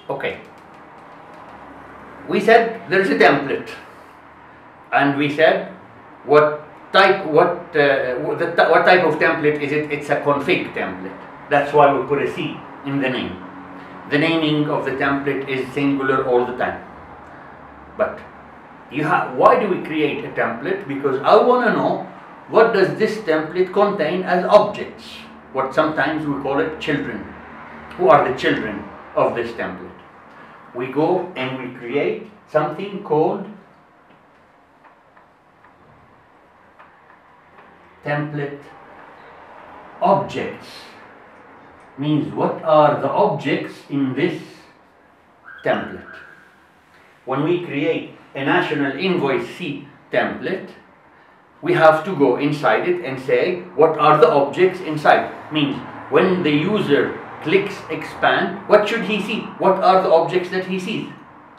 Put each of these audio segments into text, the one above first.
Okay. We said there is a template, and we said what type of template is it? It's a config template. That's why we put a C in the name. The naming of the template is singular all the time. But why do we create a template? Because I want to know what does this template contain as objects. What sometimes we call it children. Who are the children of this template? We go and we create something called template objects. Means what are the objects in this template? When we create a national invoice C template, we have to go inside it and say what are the objects inside. Means when the user clicks expand, what should he see? What are the objects that he sees?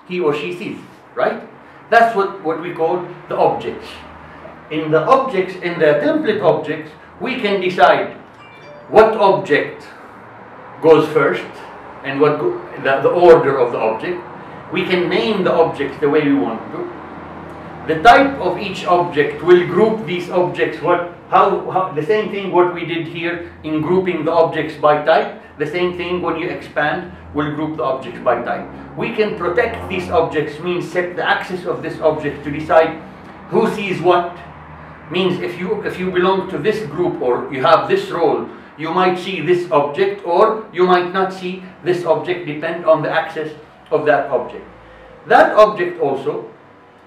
He or she sees, right? That's what we call the objects. In the objects, in the template objects, we can decide what object goes first and what the order of the object. We can name the objects the way we want to. The type of each object will group these objects. How the same thing what we did here in grouping the objects by type. The same thing when you expand will group the objects by type. We can protect these objects, means set the access of this object to decide who sees what. Means if you belong to this group or you have this role, you might see this object or you might not see this object, depend on the access of that object. That object also,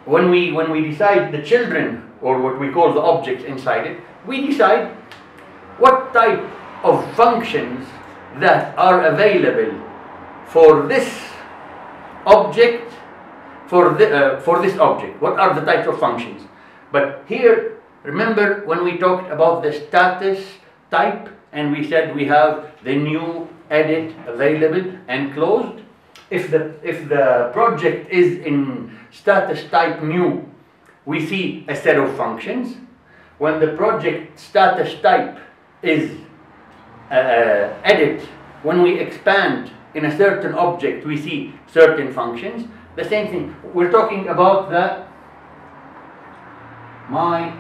when we decide the children or what we call the objects inside it, we decide what type of functions that are available for this object, for this object. What are the types of functions? But here, remember when we talked about the status type and we said we have the new, edit, available and closed. If the project is in status type new, we see a set of functions. When the project status type is edit, when we expand in a certain object, we see certain functions. The same thing. We're talking about the my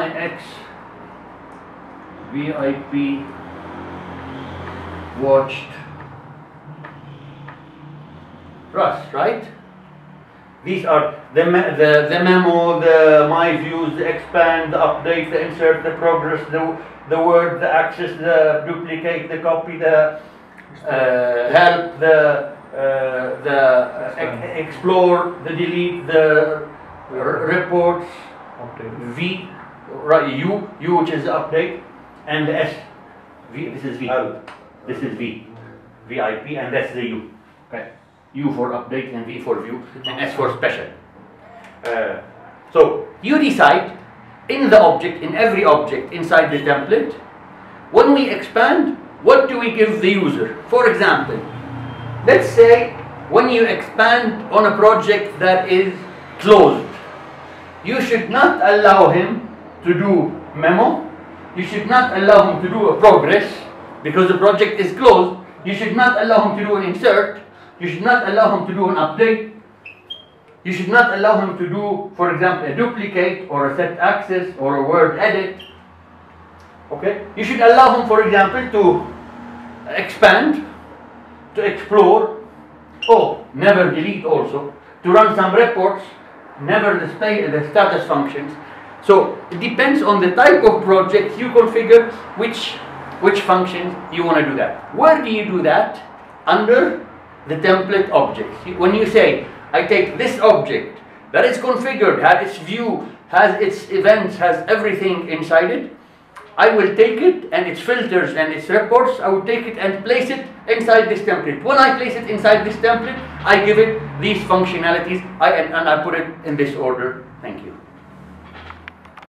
ex VIP watched Russ, right? These are the memo, the my views, the expand, the update, the insert, the progress, the word, the access, the duplicate, the copy, the help, the explore, the delete, the reports, V, right? U which is the update, and the S. V. This is V. This is V. VIP, and that's the U. Okay. U for update and V for view and S for special. So you decide in the object, in every object inside the template, when we expand, what do we give the user? For example, let's say when you expand on a project that is closed, you should not allow him to do memo, you should not allow him to do a progress because the project is closed, you should not allow him to do an insert, you should not allow him to do an update. You should not allow him to do, for example, a duplicate or a set access or a word edit. Okay? You should allow him, for example, to expand, to explore, never delete also, to run some reports, never display the status functions. So it depends on the type of project you configure which functions you want to do that. Where do you do that? Under the template objects. When you say, I take this object that is configured, has its view, has its events, has everything inside it, I will take it and its filters and its reports, I will take it and place it inside this template. When I place it inside this template, I give it these functionalities and I put it in this order. Thank you.